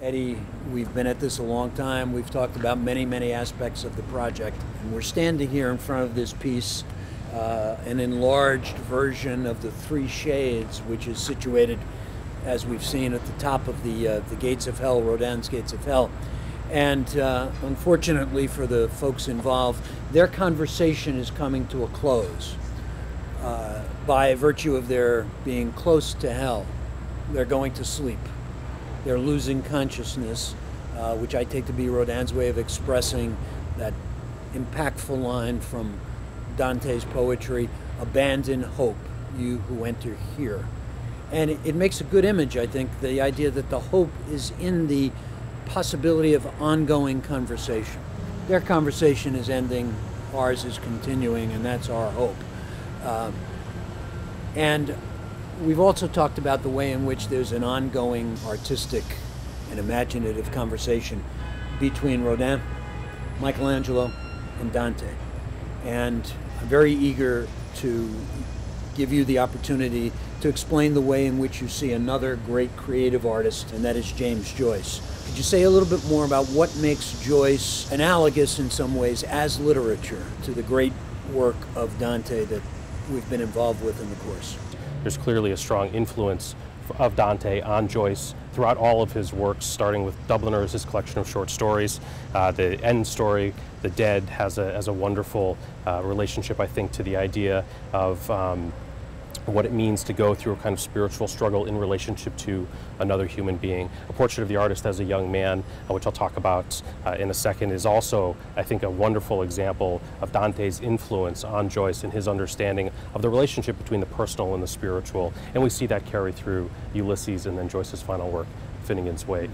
Eddie, we've been at this a long time. We've talked about many, many aspects of the project. And we're standing here in front of this piece, an enlarged version of the Three Shades, which is situated, as we've seen, at the top of the Gates of Hell, Rodin's Gates of Hell. And unfortunately for the folks involved, their conversation is coming to a close. By virtue of their being close to hell, they're going to sleep. They're losing consciousness, which I take to be Rodin's way of expressing that impactful line from Dante's poetry, "Abandon hope, you who enter here." And it makes a good image, I think, the idea that the hope is in the possibility of ongoing conversation. Their conversation is ending, ours is continuing, and that's our hope. And we've also talked about the way in which there's an ongoing artistic and imaginative conversation between Rodin, Michelangelo, and Dante. And I'm very eager to give you the opportunity to explain the way in which you see another great creative artist, and that is James Joyce. Could you say a little bit more about what makes Joyce analogous in some ways as literature to the great work of Dante that we've been involved with in the course? There's clearly a strong influence of Dante on Joyce throughout all of his works, starting with Dubliners, his collection of short stories. The end story, The Dead, has a wonderful relationship, I think, to the idea of what it means to go through a kind of spiritual struggle in relationship to another human being. A Portrait of the Artist as a Young Man, which I'll talk about in a second, is also, I think, a wonderful example of Dante's influence on Joyce and his understanding of the relationship between the personal and the spiritual. And we see that carry through Ulysses and then Joyce's final work, Finnegan's Wake.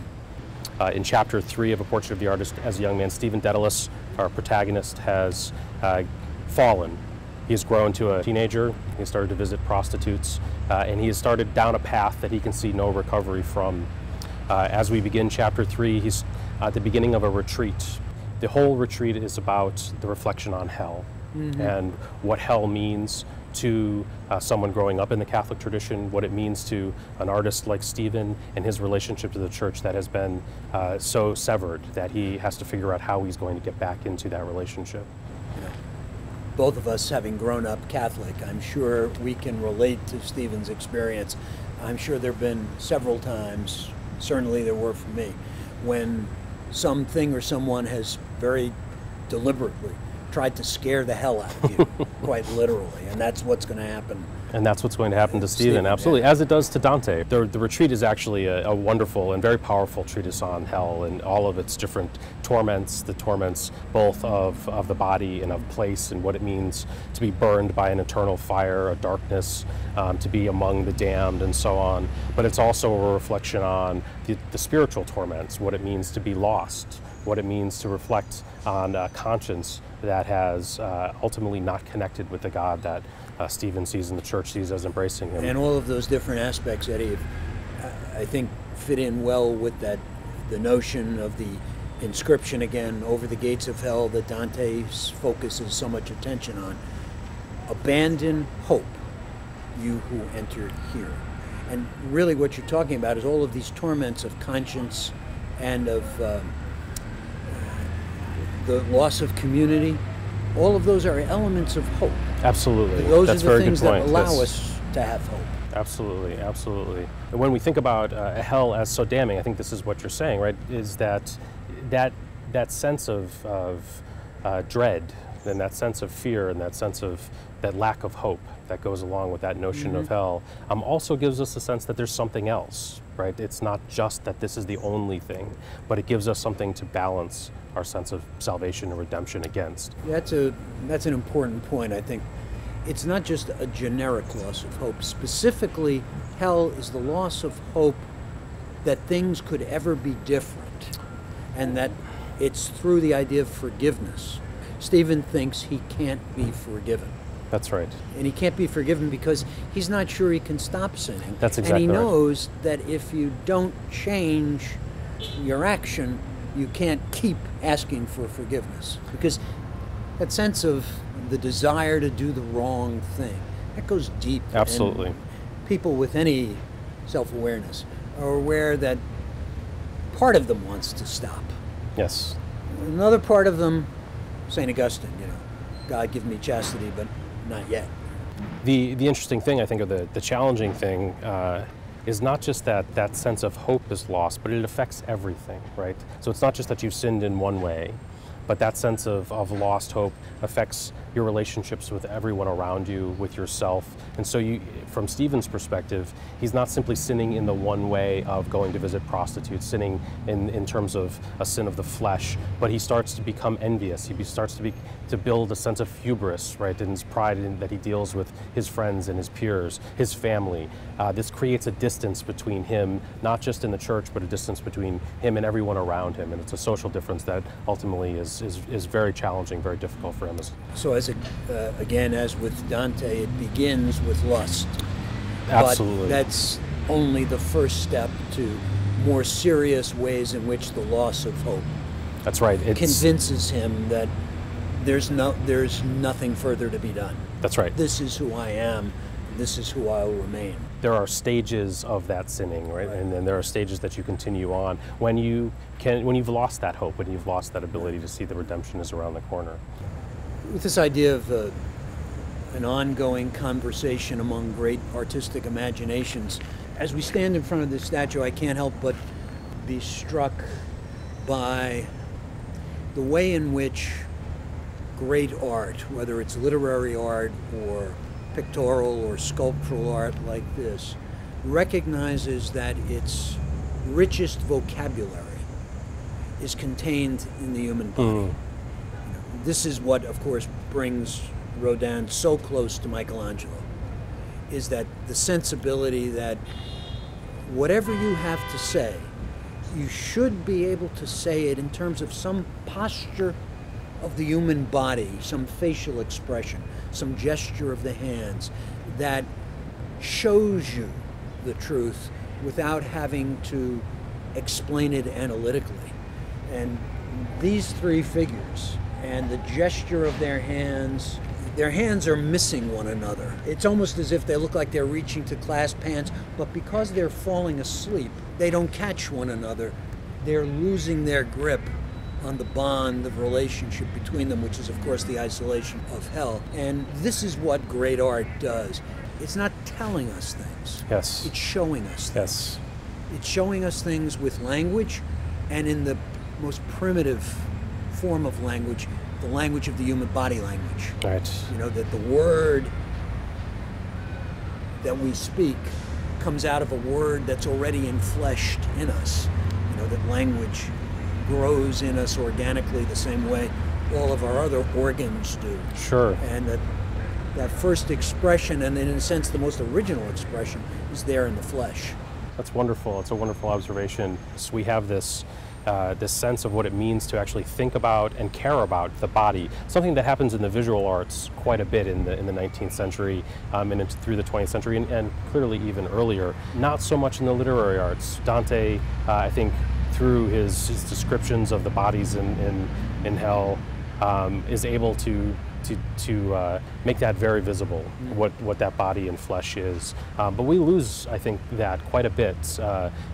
In chapter 3 of A Portrait of the Artist as a Young Man, Stephen Dedalus, our protagonist, has fallen. He has grown to a teenager, he has started to visit prostitutes, and he has started down a path that he can see no recovery from. As we begin chapter 3, he's at the beginning of a retreat. The whole retreat is about the reflection on hell and what hell means to someone growing up in the Catholic tradition, what it means to an artist like Stephen and his relationship to the church that has been so severed that he has to figure out how he's going to get back into that relationship. Both of us having grown up Catholic, I'm sure we can relate to Stephen's experience. I'm sure there have been several times, certainly there were for me, when something or someone has very deliberately tried to scare the hell out of you, quite literally, and that's what's going to happen. And that's what's going to happen to Stephen, absolutely, yeah. As it does to Dante. The retreat is actually a wonderful and very powerful treatise on hell and all of its different torments, the torments both of the body and of place and what it means to be burned by an eternal fire, a darkness, to be among the damned and so on. But it's also a reflection on the spiritual torments, what it means to be lost, what it means to reflect on a conscience that has ultimately not connected with the God that Stephen sees in the church, sees as embracing him. And all of those different aspects, Eddie, I think fit in well with that, the notion of the inscription again over the gates of hell that Dante focuses so much attention on. Abandon hope, you who enter here. And really what you're talking about is all of these torments of conscience and of the loss of community. All of those are elements of hope. Absolutely. Those are the things that allow us to have hope. Absolutely, absolutely. And when we think about hell as so damning, I think this is what you're saying, right? Is that sense of dread and that sense of fear and that sense of that lack of hope that goes along with that notion of hell also gives us a sense that there's something else, right? It's not just that this is the only thing, but it gives us something to balance our sense of salvation and redemption against. That's an important point, I think. It's not just a generic loss of hope. Specifically, hell is the loss of hope that things could ever be different, and that it's through the idea of forgiveness. Stephen thinks he can't be forgiven. That's right. And he can't be forgiven because he's not sure he can stop sinning. That's exactly right. And he right. knows that if you don't change your action, you can't keep asking for forgiveness. Because that sense of the desire to do the wrong thing, that goes deep. Absolutely. And people with any self-awareness are aware that part of them wants to stop. Yes. Another part of them, St. Augustine, God give me chastity, but not yet. The interesting thing, I think, or the challenging thing, is not just that sense of hope is lost, but it affects everything, right? So it's not just that you've sinned in one way, but that sense of lost hope affects your relationships with everyone around you, with yourself. And so from Stephen's perspective, he's not simply sinning in the one way of going to visit prostitutes, sinning in terms of a sin of the flesh, but he starts to become envious. He starts to build a sense of hubris, right, in his pride in that he deals with his friends and his peers, his family. This creates a distance between him, not just in the church, but a distance between him and everyone around him. And it's a social difference that ultimately is very challenging, very difficult for him. So again, as with Dante, it begins with lust. Absolutely. But that's only the first step to more serious ways in which the loss of hope That's right. convinces him that there's nothing further to be done. That's right. This is who I am. This is who I will remain. There are stages of that sinning, right? And then there are stages that you continue on when you've lost that hope, when you've lost that ability to see the redemption is around the corner. With this idea of an ongoing conversation among great artistic imaginations, as we stand in front of this statue, I can't help but be struck by the way in which great art, whether it's literary art or pictorial or sculptural art like this, recognizes that its richest vocabulary is contained in the human body. This is what, of course, brings Rodin so close to Michelangelo, is that the sensibility that whatever you have to say, you should be able to say it in terms of some posture of the human body, some facial expression, some gesture of the hands that shows you the truth without having to explain it analytically. And these three figures and the gesture of their hands are missing one another. It's almost as if they look like they're reaching to clasp hands, but because they're falling asleep, they don't catch one another. They're losing their grip on the bond of relationship between them, which is, of course, the isolation of hell. And this is what great art does. It's not telling us things. Yes. It's showing us things. Yes. It's showing us things with language, and in the most primitive form of language, the language of the human body language. Right. That the word that we speak comes out of a word that's already enfleshed in us. That language grows in us organically the same way all of our other organs do. Sure. And that first expression, and in a sense the most original expression, is there in the flesh. That's wonderful. It's a wonderful observation. So we have this sense of what it means to actually think about and care about the body, something that happens in the visual arts quite a bit in the 19th century and through the 20th century, and clearly even earlier. Not so much in the literary arts. Dante, I think, through his descriptions of the bodies in hell, is able to make that very visible, what that body and flesh is. But we lose, I think, that quite a bit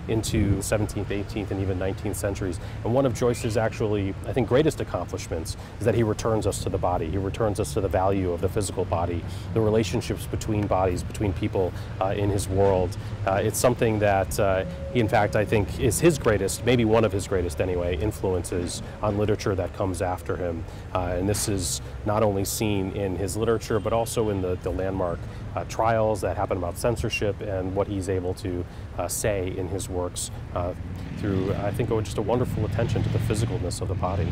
into the 17th, 18th, and even 19th centuries. And one of Joyce's actually, I think, greatest accomplishments is that he returns us to the body. He returns us to the value of the physical body, the relationships between bodies, between people in his world. It's something that he, in fact, I think is his greatest, maybe one of his greatest anyway, influences on literature that comes after him. And this is not only seen in his literature, but also in the landmark trials that happen about censorship and what he's able to say in his works through, I think, just a wonderful attention to the physicalness of the body.